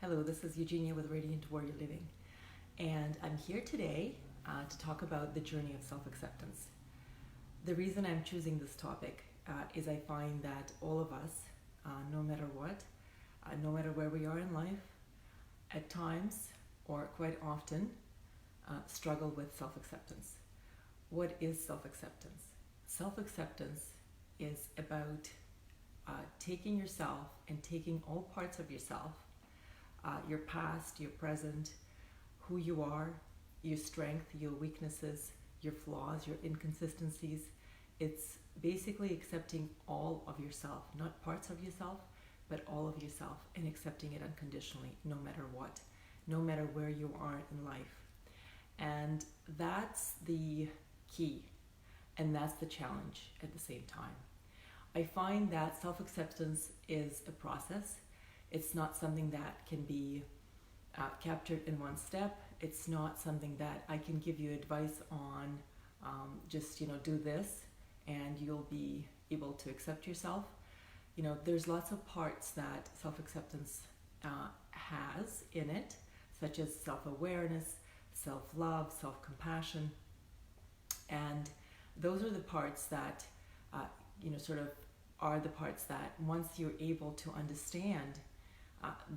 Hello, this is Eugenia with Radiant Warrior Living, and I'm here today to talk about the journey of self-acceptance. The reason I'm choosing this topic is I find that all of us, no matter what, no matter where we are in life, at times or quite often, struggle with self-acceptance. What is self-acceptance? Self-acceptance is about taking yourself and taking all parts of yourself, your past, your present, who you are, your strength, your weaknesses, your flaws, your inconsistencies. It's basically accepting all of yourself, not parts of yourself, but all of yourself, and accepting it unconditionally, no matter what, no matter where you are in life. And that's the key, and that's the challenge at the same time. I find that self-acceptance is a process. It's not something that can be captured in one step. It's not something that I can give you advice on, just, do this and you'll be able to accept yourself. There's lots of parts that self-acceptance has in it, such as self-awareness, self-love, self-compassion. And those are the parts that, sort of are the parts that once you're able to understand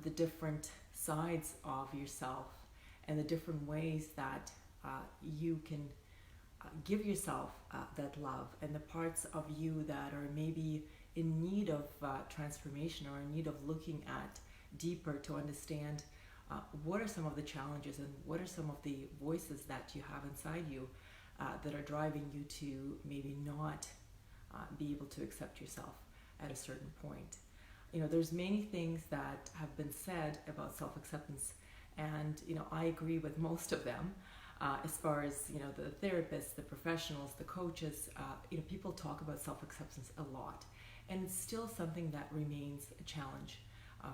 the different sides of yourself and the different ways that you can give yourself that love, and the parts of you that are maybe in need of transformation or in need of looking at deeper to understand what are some of the challenges and what are some of the voices that you have inside you that are driving you to maybe not be able to accept yourself at a certain point. There's many things that have been said about self-acceptance, and I agree with most of them. As far as the therapists, the professionals, the coaches, people talk about self-acceptance a lot, and it's still something that remains a challenge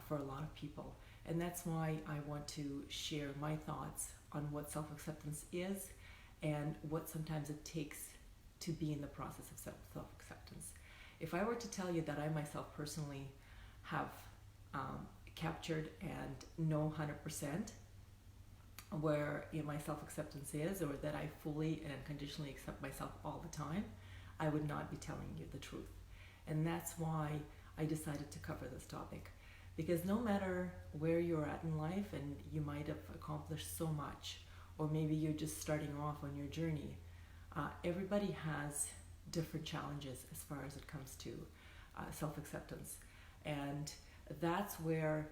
for a lot of people. And that's why I want to share my thoughts on what self-acceptance is and what sometimes it takes to be in the process of self-acceptance. If I were to tell you that I myself personally have captured and know 100% where my self-acceptance is, or that I fully and unconditionally accept myself all the time, I would not be telling you the truth. And that's why I decided to cover this topic. Because no matter where you're at in life, and you might have accomplished so much, or maybe you're just starting off on your journey, everybody has different challenges as far as it comes to self-acceptance. And that's where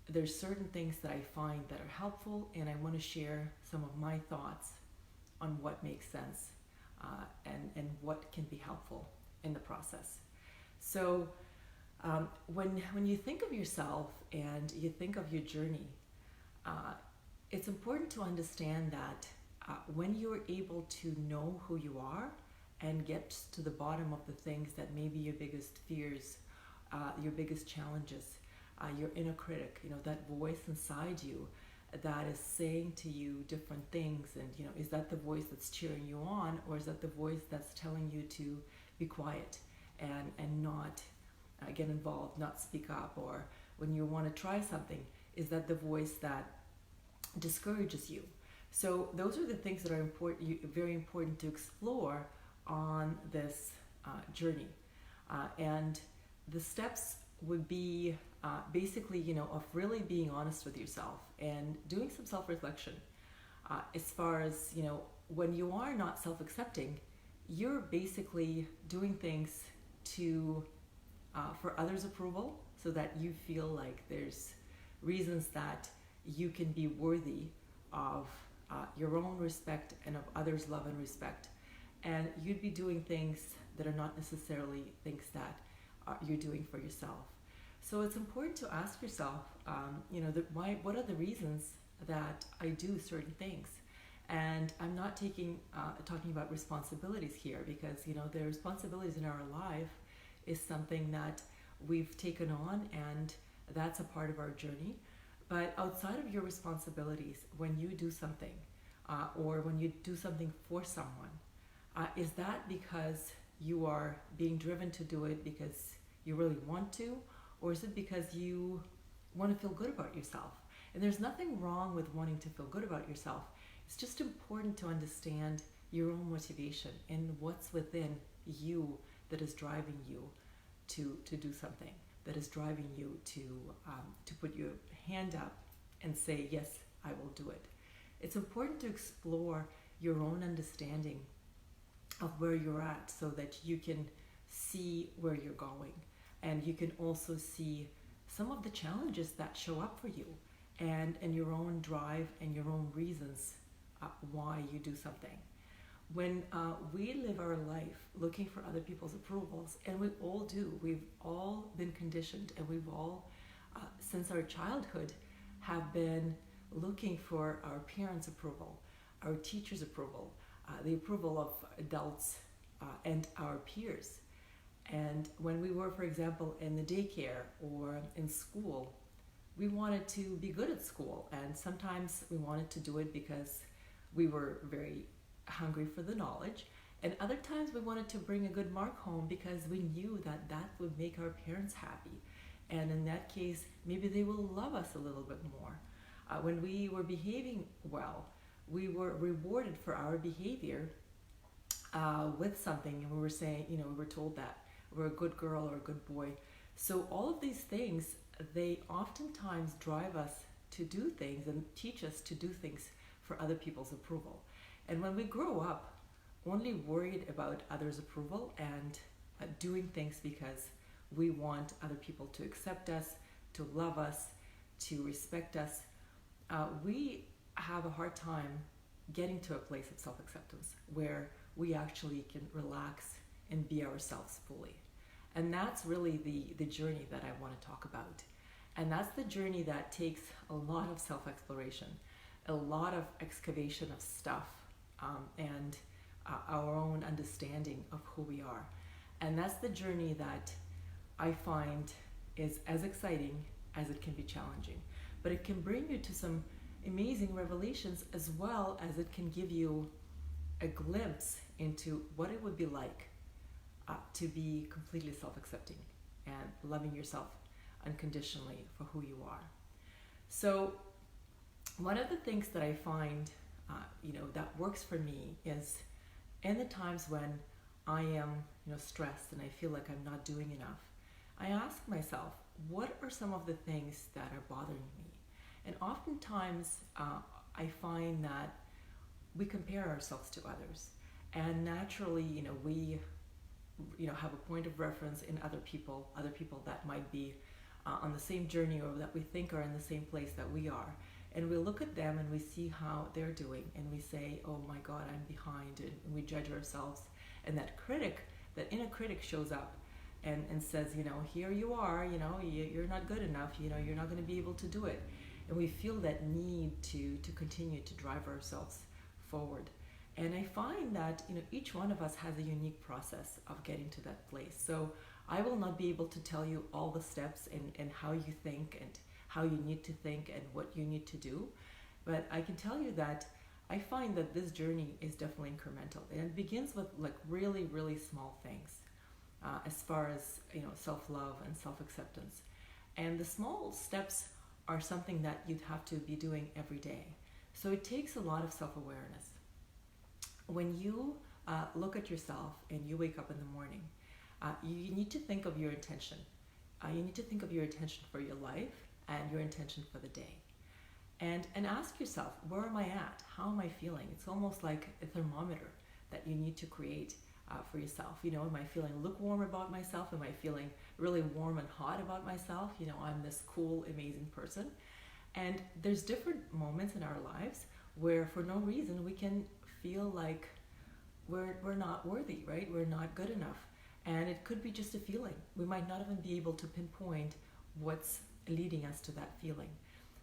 there's certain things that I find that are helpful, and I want to share some of my thoughts on what makes sense and what can be helpful in the process. So when you think of yourself and you think of your journey, it's important to understand that when you're able to know who you are and get to the bottom of the things that may be your biggest fears, your biggest challenges, your inner critic, that voice inside you that is saying to you different things, and is that the voice that's cheering you on, or is that the voice that's telling you to be quiet and not get involved, not speak up? Or when you want to try something, is that the voice that discourages you? So those are the things that are very important to explore on this journey. And the steps would be basically, of really being honest with yourself and doing some self-reflection. As far as, when you are not self-accepting, you're basically doing things to for others' approval, so that you feel like there's reasons that you can be worthy of your own respect and of others' love and respect. And you'd be doing things that are not necessarily things that you're doing for yourself. So it's important to ask yourself, what are the reasons that I do certain things? And I'm not talking about responsibilities here, because the responsibilities in our life is something that we've taken on, and that's a part of our journey. But outside of your responsibilities, when you do something, or when you do something for someone, is that because you are being driven to do it because you really want to, or is it because you want to feel good about yourself? And there's nothing wrong with wanting to feel good about yourself. It's just important to understand your own motivation and what's within you that is driving you to do something, that is driving you to put your hand up and say, yes, I will do it. It's important to explore your own understanding of where you're at so that you can see where you're going, and you can also see some of the challenges that show up for you, and your own drive and your own reasons why you do something. When we live our life looking for other people's approvals, and we all do, we've all been conditioned, and we've all, since our childhood, have been looking for our parents' approval, our teachers' approval, the approval of adults and our peers. And when we were, for example, in the daycare or in school, we wanted to be good at school, and sometimes we wanted to do it because we were very hungry for the knowledge, and other times we wanted to bring a good mark home because we knew that that would make our parents happy, and in that case maybe they will love us a little bit more. When we were behaving well, we were rewarded for our behavior with something, and we were saying, we were told that we're a good girl or a good boy. So all of these things, they oftentimes drive us to do things and teach us to do things for other people's approval. And when we grow up only worried about others' approval and doing things because we want other people to accept us, to love us, to respect us, we have a hard time getting to a place of self-acceptance where we actually can relax and be ourselves fully. And that's really the journey that I want to talk about. And that's the journey that takes a lot of self-exploration, a lot of excavation of stuff, and our own understanding of who we are. And that's the journey that I find is as exciting as it can be challenging. But it can bring you to some amazing revelations, as well as it can give you a glimpse into what it would be like to be completely self-accepting and loving yourself unconditionally for who you are. So one of the things that I find that works for me is in the times when I am stressed and I feel like I'm not doing enough, I ask myself, what are some of the things that are bothering me? And oftentimes I find that we compare ourselves to others, and naturally we have a point of reference in other people that might be on the same journey, or that we think are in the same place that we are. And we look at them and we see how they're doing, and we say, oh my God, I'm behind, and we judge ourselves. And that inner critic shows up and says, here you are, you're not good enough, you're not going to be able to do it. And we feel that need to continue to drive ourselves forward. And I find that each one of us has a unique process of getting to that place. So I will not be able to tell you all the steps and how you think and how you need to think and what you need to do. But I can tell you that I find that this journey is definitely incremental. And it begins with really, really small things as far as self-love and self-acceptance. And the small steps are something that you'd have to be doing every day. So it takes a lot of self-awareness. When you look at yourself and you wake up in the morning, you need to think of your intention. You need to think of your intention for your life and your intention for the day. And ask yourself, where am I at? How am I feeling? It's almost like a thermometer that you need to create for yourself. Am I feeling lukewarm about myself? Am I feeling really warm and hot about myself? I'm this cool, amazing person. And there's different moments in our lives where for no reason we can feel like we're not worthy, right? We're not good enough. And it could be just a feeling. We might not even be able to pinpoint what's leading us to that feeling.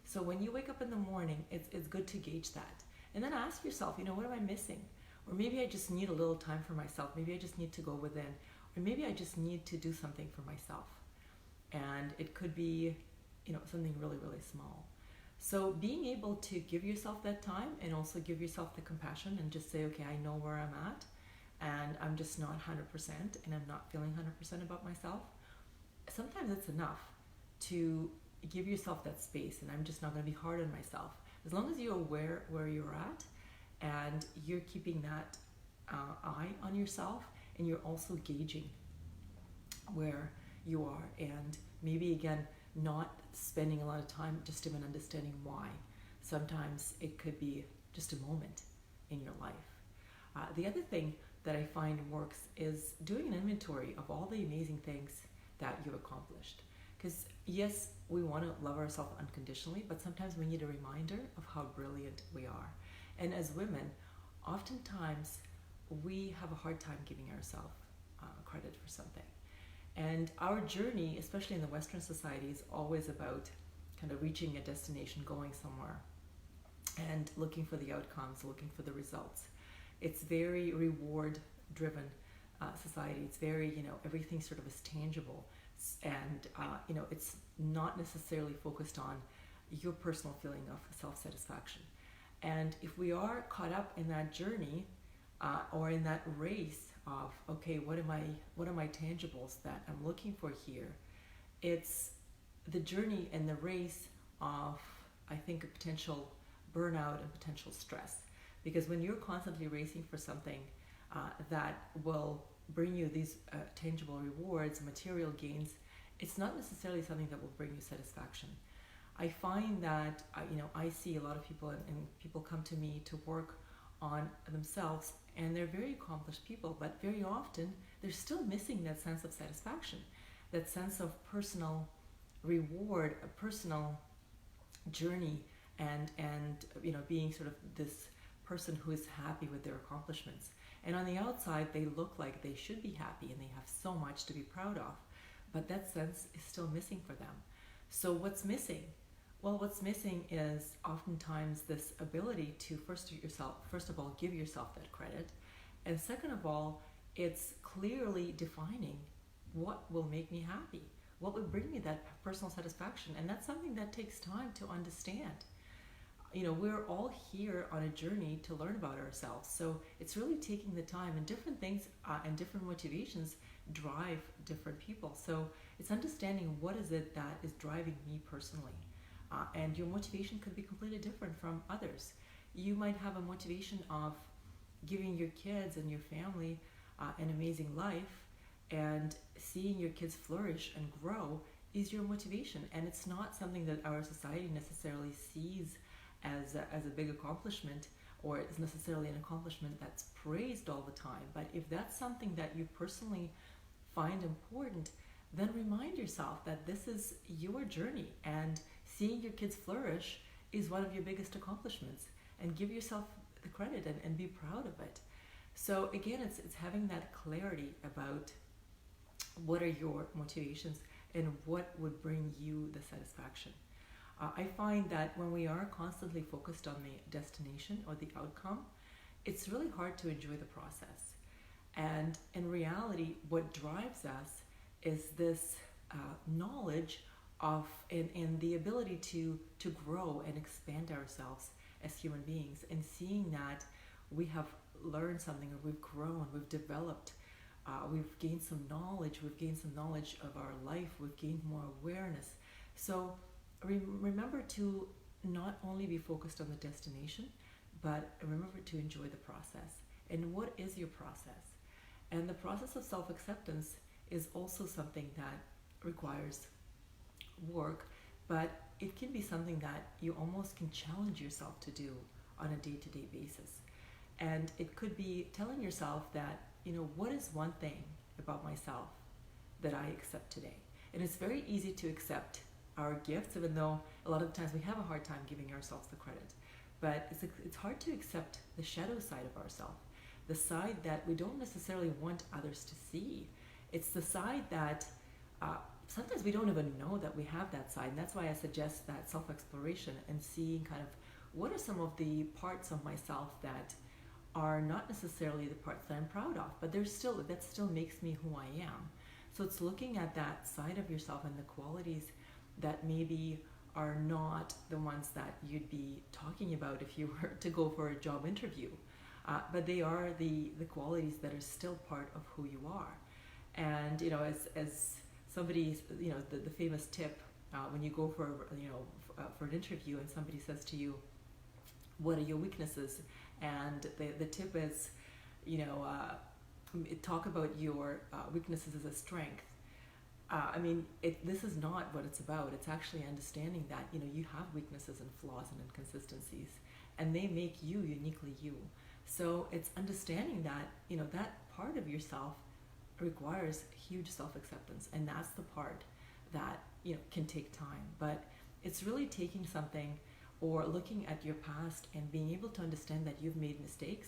So when you wake up in the morning, it's good to gauge that. And then ask yourself, what am I missing? Or maybe I just need a little time for myself. Maybe I just need to go within. Or maybe I just need to do something for myself. And it could be, something really, really small. So being able to give yourself that time and also give yourself the compassion and just say, okay, I know where I'm at and I'm just not 100% and I'm not feeling 100% about myself. Sometimes it's enough to, give yourself that space, and I'm just not going to be hard on myself. As long as you're aware where you're at and you're keeping that eye on yourself, and you're also gauging where you are, and maybe again not spending a lot of time just even understanding why. Sometimes it could be just a moment in your life. The other thing that I find works is doing an inventory of all the amazing things that you've accomplished. Because yes, we want to love ourselves unconditionally, but sometimes we need a reminder of how brilliant we are. And as women, oftentimes we have a hard time giving ourselves credit for something. And our journey, especially in the Western society, is always about kind of reaching a destination, going somewhere, and looking for the outcomes, looking for the results. It's very reward-driven society. It's very, everything sort of is tangible, and it's not necessarily focused on your personal feeling of self-satisfaction. And if we are caught up in that journey or in that race of, okay, what are my tangibles that I'm looking for here? It's the journey and the race of, I think, a potential burnout and potential stress. Because when you're constantly racing for something that will bring you these tangible rewards, material gains, it's not necessarily something that will bring you satisfaction. I find that, I see a lot of people, and people come to me to work on themselves, and they're very accomplished people, but very often they're still missing that sense of satisfaction, that sense of personal reward, a personal journey, and being sort of this person who is happy with their accomplishments. And on the outside, they look like they should be happy and they have so much to be proud of, but that sense is still missing for them. So what's missing? Well, what's missing is oftentimes this ability to first of all, give yourself that credit, and second of all, it's clearly defining what will make me happy, what will bring me that personal satisfaction, and that's something that takes time to understand. We're all here on a journey to learn about ourselves, so it's really taking the time, and different things and different motivations drive different people. So it's understanding what is it that is driving me personally. And your motivation could be completely different from others. You might have a motivation of giving your kids and your family an amazing life, and seeing your kids flourish and grow is your motivation. And it's not something that our society necessarily sees as a big accomplishment, or is necessarily an accomplishment that's praised all the time. But if that's something that you personally find important, then remind yourself that this is your journey, and seeing your kids flourish is one of your biggest accomplishments, and give yourself the credit and be proud of it. So again, it's having that clarity about what are your motivations and what would bring you the satisfaction. I find that when we are constantly focused on the destination or the outcome, it's really hard to enjoy the process. And in reality, what drives us is this knowledge of and the ability to grow and expand ourselves as human beings, and seeing that we have learned something, or we've grown, we've developed, we've gained some knowledge of our life, we've gained more awareness. So remember to not only be focused on the destination, but remember to enjoy the process. And what is your process? And the process of self-acceptance is also something that requires work, but it can be something that you almost can challenge yourself to do on a day-to-day basis. And it could be telling yourself that, what is one thing about myself that I accept today? And it's very easy to accept our gifts, even though a lot of the times we have a hard time giving ourselves the credit. But it's hard to accept the shadow side of ourselves, the side that we don't necessarily want others to see. It's the side that sometimes we don't even know that we have that side. And that's why I suggest that self-exploration, and seeing kind of what are some of the parts of myself that are not necessarily the parts that I'm proud of, but that still makes me who I am. So it's looking at that side of yourself and the qualities that maybe are not the ones that you'd be talking about if you were to go for a job interview. But they are the qualities that are still part of who you are. And, as somebody, the famous tip when you go for for an interview and somebody says to you, what are your weaknesses? And the tip is, talk about your weaknesses as a strength. This is not what it's about. It's actually understanding that you have weaknesses and flaws and inconsistencies, and they make you uniquely you. So it's understanding that that part of yourself requires huge self-acceptance, and that's the part that can take time. But it's really taking something or looking at your past and being able to understand that you've made mistakes,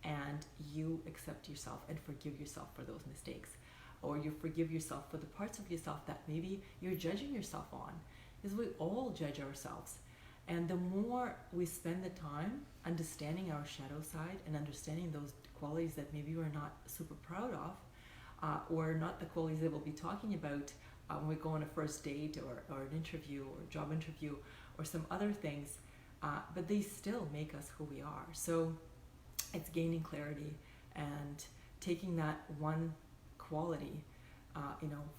and you accept yourself and forgive yourself for those mistakes, or you forgive yourself for the parts of yourself that maybe you're judging yourself on, because we all judge ourselves. And the more we spend the time understanding our shadow side and understanding those qualities that maybe we're not super proud of, or not the qualities that we'll be talking about when we go on a first date or an interview or a job interview or some other things, but they still make us who we are. So it's gaining clarity and taking that one quality,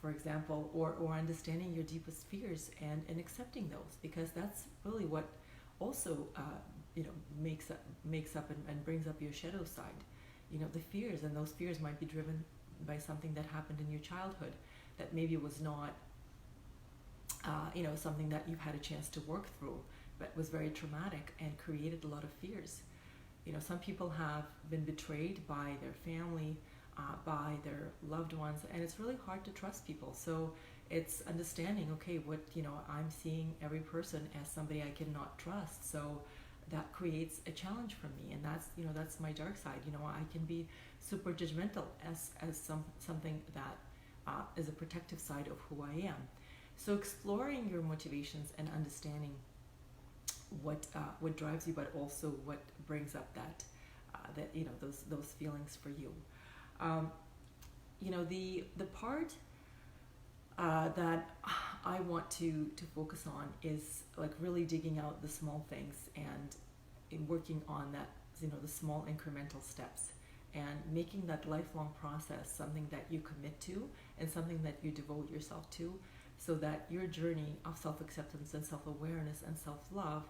for example, or understanding your deepest fears and accepting those, because that's really what also makes up and brings up your shadow side. The fears, and those fears might be driven by something that happened in your childhood that maybe was not something that you've had a chance to work through, but was very traumatic and created a lot of fears. Some people have been betrayed by their family, by their loved ones, and it's really hard to trust people. So it's understanding, okay, what I'm seeing every person as somebody I cannot trust. So that creates a challenge for me, and that's my dark side. I can be super judgmental as something that is a protective side of who I am. So exploring your motivations and understanding what drives you, but also what brings up that those feelings for you. The part that I want to focus on is like really digging out the small things and working on that, the small incremental steps, and making that lifelong process something that you commit to and something that you devote yourself to, so that your journey of self-acceptance and self-awareness and self-love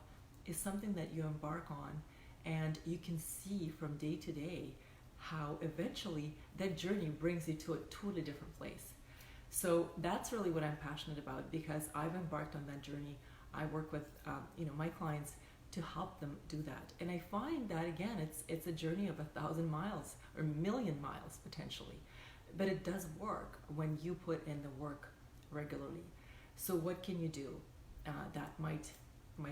is something that you embark on, and you can see from day to day how eventually that journey brings you to a totally different place. So that's really what I'm passionate about, because I've embarked on that journey. I work with my clients to help them do that, and I find that again it's a journey of 1,000 miles or 1,000,000 miles potentially, but it does work when you put in the work regularly. So what can you do that might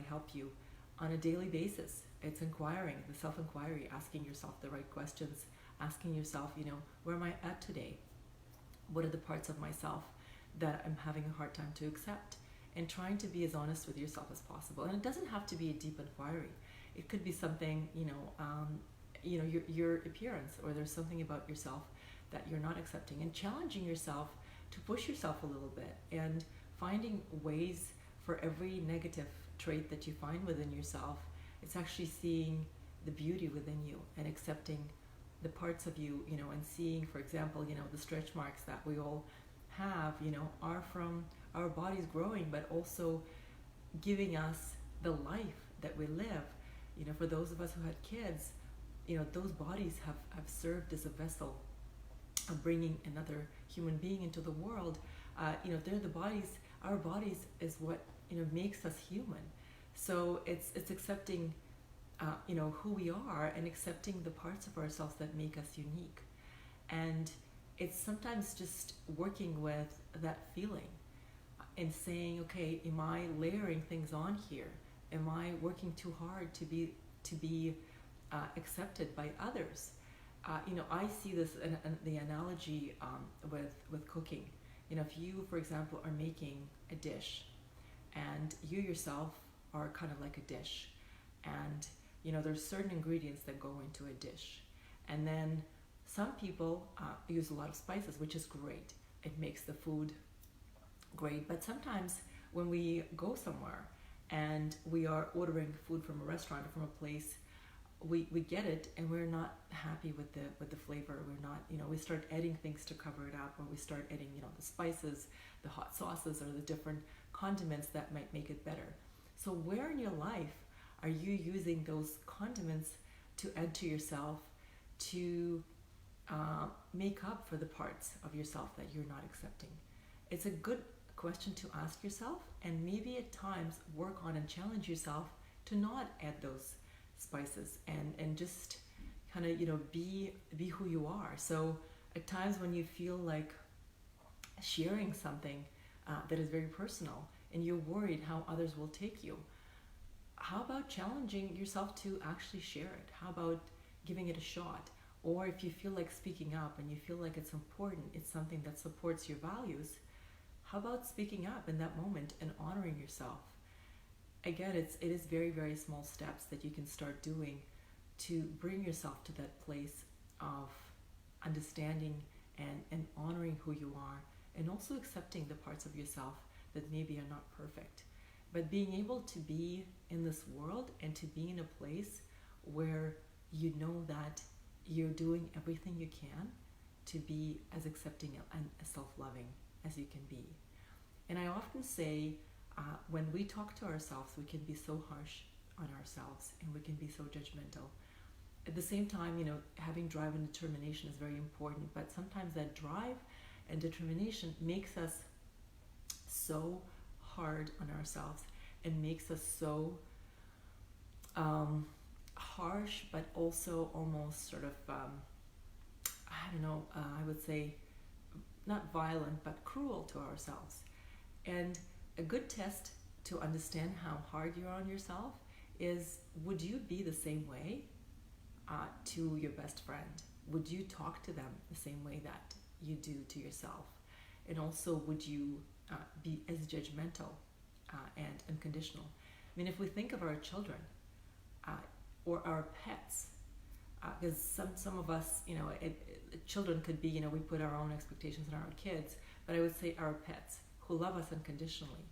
help you on a daily basis? It's inquiring, the self-inquiry, asking yourself the right questions, asking yourself, where am I at today? What are the parts of myself that I'm having a hard time to accept? And trying to be as honest with yourself as possible. And it doesn't have to be a deep inquiry. It could be something, your appearance, or there's something about yourself that you're not accepting, and challenging yourself to push yourself a little bit, and finding ways for every negative trait that you find within yourself. It's actually seeing the beauty within you and accepting the parts of you, and seeing, for example, the stretch marks that we all have, are from our bodies growing, but also giving us the life that we live. For those of us who had kids, those bodies have served as a vessel of bringing another human being into the world. They're the bodies. Our bodies is what makes us human. So it's accepting who we are, and accepting the parts of ourselves that make us unique. And it's sometimes just working with that feeling and saying, okay, am I layering things on here? Am I working too hard to be accepted by others? I see this in the analogy with cooking. If you, for example, are making a dish, and you yourself are kind of like a dish, and there's certain ingredients that go into a dish, and then some people use a lot of spices, which is great. It makes the food great. But sometimes when we go somewhere and we are ordering food from a restaurant or from a place, we get it and we're not happy with the flavor. We're not, we start adding things to cover it up, or we start adding, the spices, the hot sauces, or the different condiments that might make it better. So where in your life are you using those condiments to add to yourself, to make up for the parts of yourself that you're not accepting? It's a good question to ask yourself, and maybe at times work on and challenge yourself to not add those spices, and just kind of be who you are. So at times when you feel like sharing something that is very personal and you're worried how others will take you, how about challenging yourself to actually share it? How about giving it a shot? Or if you feel like speaking up and you feel like it's important, it's something that supports your values, how about speaking up in that moment and honoring yourself? Again, it is very, very small steps that you can start doing to bring yourself to that place of understanding and honoring who you are, and also accepting the parts of yourself that maybe are not perfect. But being able to be in this world and to be in a place where you know that you're doing everything you can to be as accepting and as self-loving as you can be. And I often say, when we talk to ourselves, we can be so harsh on ourselves and we can be so judgmental. At the same time, having drive and determination is very important, but sometimes that drive and determination makes us so hard on ourselves and makes us so harsh, but also almost sort of, I would say not violent, but cruel to ourselves. And a good test to understand how hard you are on yourself is, would you be the same way to your best friend? Would you talk to them the same way that you do to yourself? And also, would you be as judgmental and unconditional? I mean, if we think of our children or our pets, because some of us, children could be, we put our own expectations on our kids, but I would say our pets who love us unconditionally.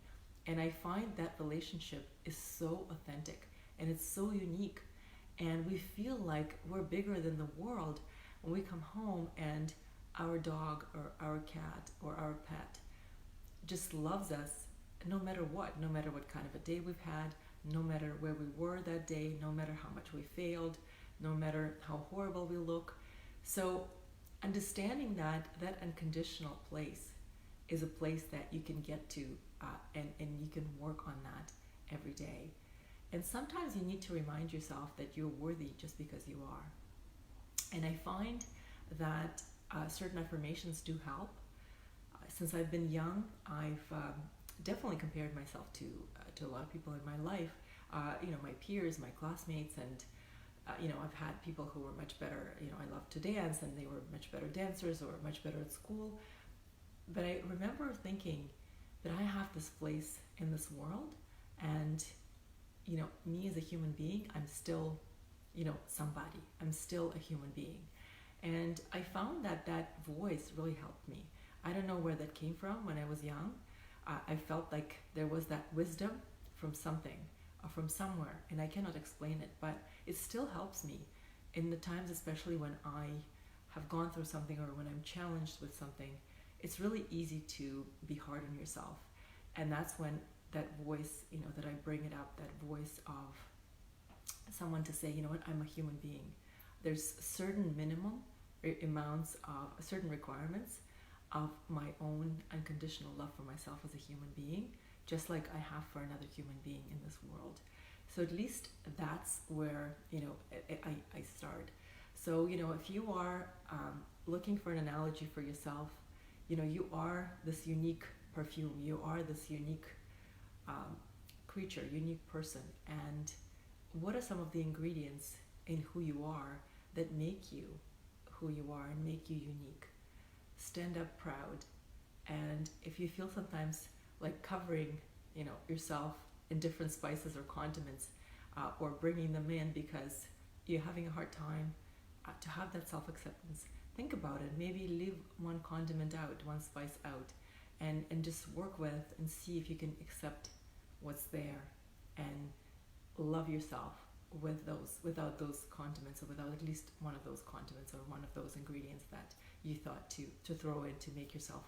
And I find that relationship is so authentic and it's so unique. And we feel like we're bigger than the world when we come home and our dog or our cat or our pet just loves us no matter what kind of a day we've had, no matter where we were that day, no matter how much we failed, no matter how horrible we look. So understanding that unconditional place is a place that you can get to, and you can work on that every day. And sometimes you need to remind yourself that you're worthy just because you are. And I find that certain affirmations do help. Since I've been young, I've definitely compared myself to a lot of people in my life, my peers, my classmates, and I've had people who were much better. I loved to dance, and they were much better dancers or much better at school. But I remember thinking that I have this place in this world, and me as a human being, I'm still, somebody. I'm still a human being. And I found that voice really helped me. I don't know where that came from when I was young. I felt like there was that wisdom from something or from somewhere, and I cannot explain it, but it still helps me in the times, especially when I have gone through something or when I'm challenged with something. It's really easy to be hard on yourself. And that's when that voice, that I bring it up, that voice of someone to say, I'm a human being. There's certain minimum amounts of certain requirements of my own unconditional love for myself as a human being, just like I have for another human being in this world. So at least that's where, I start. So, if you are looking for an analogy for yourself, you are this unique perfume, you are this unique creature, unique person. And what are some of the ingredients in who you are that make you who you are and make you unique? Stand up proud. And if you feel sometimes like covering, yourself in different spices or condiments, or bringing them in because you're having a hard time to have that self-acceptance, think about it. Maybe leave one condiment out, one spice out, and just work with and see if you can accept what's there and love yourself without those condiments, or without at least one of those condiments or one of those ingredients that you thought to throw in to make yourself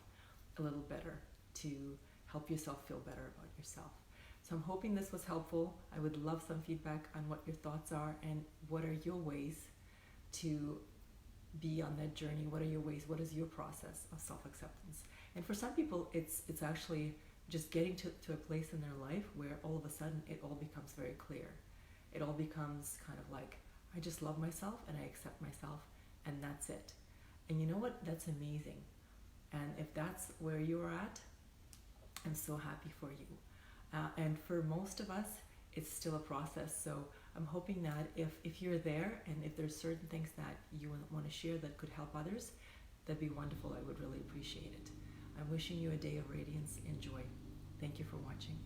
a little better, to help yourself feel better about yourself. So I'm hoping this was helpful. I would love some feedback on what your thoughts are and what are your ways to be on that journey. What are your ways? What is your process of self-acceptance? And for some people, it's actually just getting to a place in their life where all of a sudden it all becomes very clear. It all becomes kind of like, I just love myself and I accept myself, and that's it. And you know what? That's amazing. And if that's where you're at, I'm so happy for you. And for most of us, it's still a process. So I'm hoping that if you're there and if there's certain things that you want to share that could help others, that'd be wonderful. I would really appreciate it. I'm wishing you a day of radiance and joy. Thank you for watching.